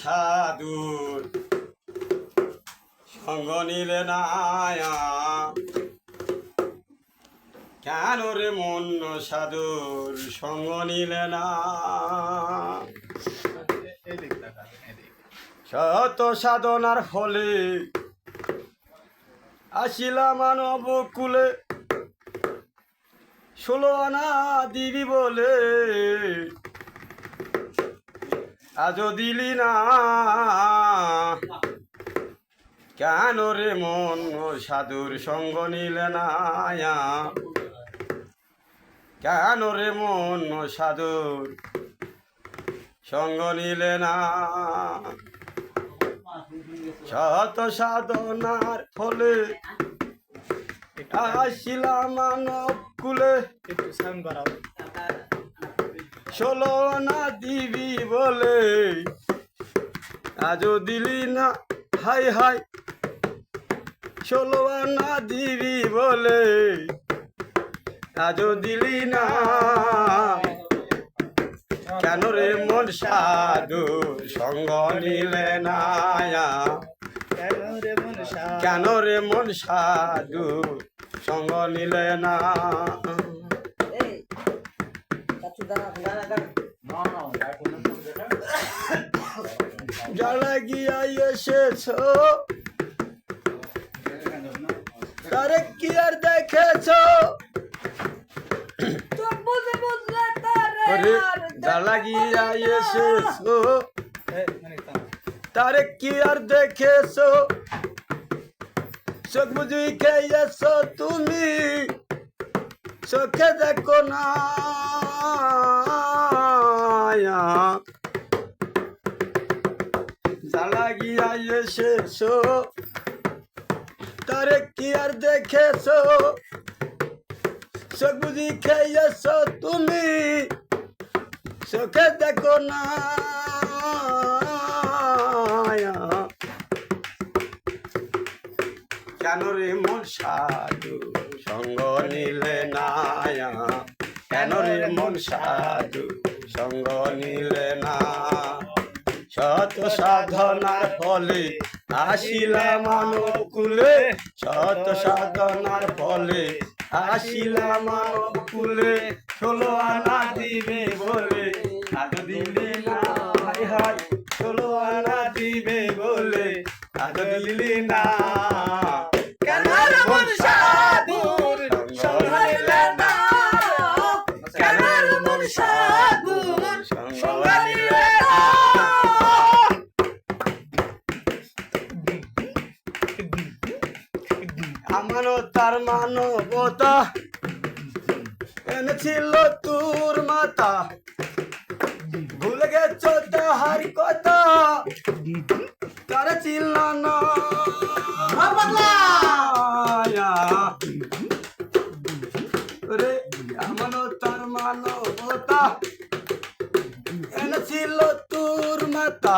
সাধুর সঙ্গ নিলে না কেন রে মন সাধুর সঙ্গ নিলে না শত সাধনার ফলে আসিলা মানব কুলে 16 আনা দিবি বলে আজও দিলি না কেন রে মন সাধুর সঙ্গ নিলে না কেন রে মন সাধুর সঙ্গ নিলে না শত সাধনার ফলে আসিলাম মানব কুলে 16 আনা দিবি বলে আজও দিলি না হাই হাই 16 আনা দিবি বলে আজও দিলি না কেন রে মন সাধু সঙ্গ নিলে না কেন রে মন সাধু সঙ্গ নিলে না যারা গিয়া এসেছ তারে কি আর দেখেছ যারা গিয়া এসেছ তারে কি আর দেখেছ চোখ বুঝি খেয়েছ তুমি চোখে দেখো না জ্বালা গিয়া এসেছ তারে কি আর দেখেছ চোখ বুঝি খেয়েছ তুমি চোখে দেখো না কেন রে মন সাধু সঙ্গ নিলে না কেন রে মন সাধু সঙ্গ নিলে না শত সাধনার ফলে আসিলাম মানব কুলে শত সাধনার ফলে আসিলাম মানব কুলে 16 আনা দিবে বলে আজ দিলি না হাই হাই 16 আনা দিবে বলে আজ দিলি না কেন রে মন সাধুর সঙ্গ নিলে না কেন রে মন সাধুর সঙ্গ নিলে না আমারও তার মানবতা এনেছিল তোর মাতা ভুলে গেছ তাহার কথা তারা ছিল না রে আমারও তার মানবতা এনেছিল তোর মাতা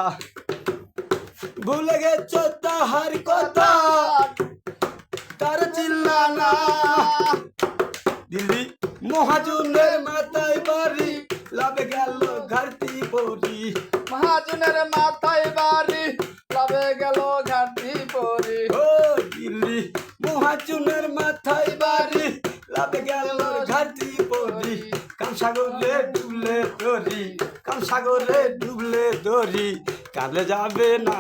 ভুলে গেছ তাহার কথা তার চিল্লা না দিল্লি মহাজনের মাথায় বাড়ি লাভে গেল ঘাটতি পরি মহাজনের মাথায় বাড়ি লাভে গেল ঘাটতি পরি ও দিল্লি মহাজনের মাথায় বাড়ি লাভে গেল ঘাটতি পরি কাম সাগরে ডুবলে দড়ি কাম সাগরে ডুবলে দড়ি কাঁদলে যাবে না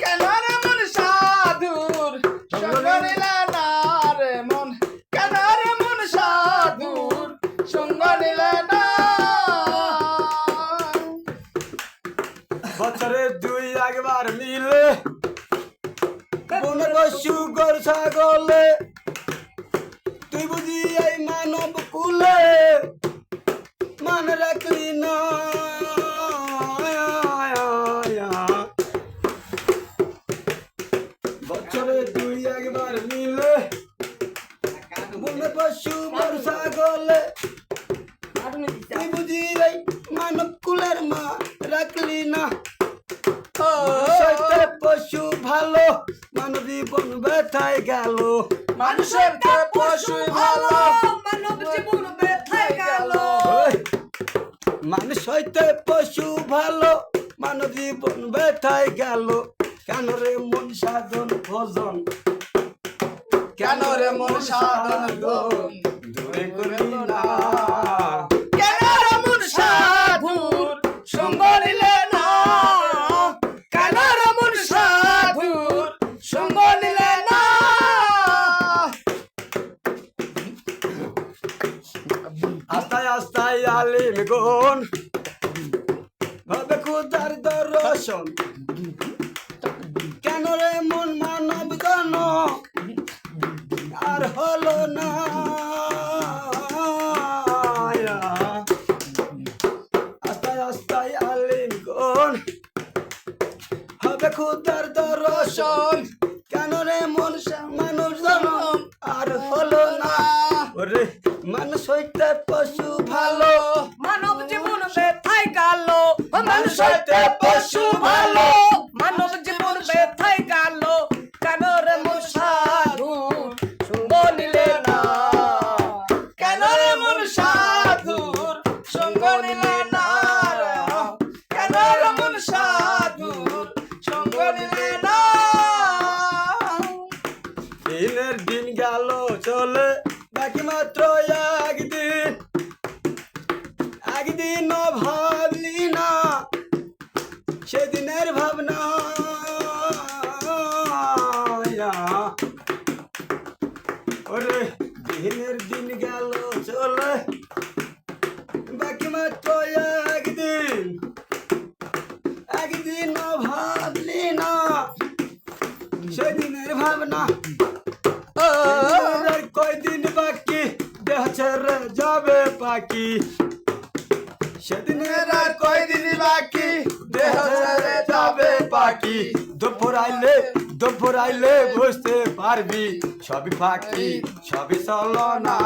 কেন রে মন সাধুর সঙ্গ নিলে না রে মন কেন রে মন সাধুর সঙ্গ নিলে না বছরে 2 একবার মিলে বনে পশু গর ছাগলে তুই বুঝি এই মানব কুলে মান রাখলি না বছরে 2 একবার মিলে বনে পশু গর ছাগলে তুই বুঝি এই মানব কুলের মা রাখলি না পশু ভালো মানব জীবন ব্যথায় গেল মানুষের পশু ভালো মানব জীবন ব্যথায় গেল মানুষ হইতে পশু ভালো মানব জীবন ব্যথায় গেল কেন রে মন সাধন ভজন কেন রে মন সাধন গন দূরে করলি না কেন রে মন সাধুর সঙ্গ নিলে না কেন রে মন সাধুর সঙ্গ নিলে না আস্তায় আস্তায় আলিম গুণ হবে খুদার দর্শন কেন রে মন মানব জন আর হলো না আস্তায় আস্তায় আলিম গুণ হবে খুদার দর্শন কেন রে মন মানুষ জন আর হলো না ওরে মানুষ হইতে পশু ভালো মানব জীবন ব্যথায় গেল মানুষ হইতে পশু ভালো মানব জীবন ব্যথায় গেল কেন রে মন সাধুর সঙ্গ নিলে না কেন রে মন সাধুর সঙ্গ নিলে না কেন রে মন সাধুর সঙ্গ নিলে না দিনের দিন গেল চলে বাকি মাত্র একদিন একদিনও ভাবলি না সেদিনের ভাবনা ওরে দিনের দিন গেল চলে বাকি মাত্র একদিন একদিনও ভাবলি না সেদিনের ভাবনা আর কয়দিন বাকি দেহ ছেড়ে যাবে পাখি সেদিনের আর কয়দিন বাকি দেহ ছেড়ে যাবে পাখি দুপুর আইলে বুঝতে পারবি সবই পাখি সবই চলো না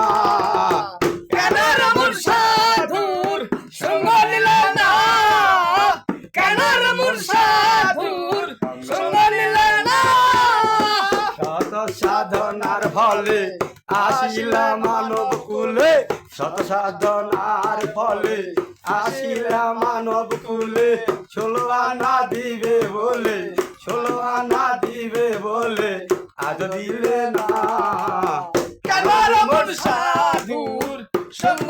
কেন রে মন সাধুর সঙ্গ নিলে না কেন রে মন সাধুর সঙ্গ নিলে না শত সাধনার ফলে আসিলা মানব কুলে শত সাধনার ফলে আসিলা মানব কুলে 16 আনা দিবে বলে আজ দিলে না কেন রে মন সাধুর সঙ্গ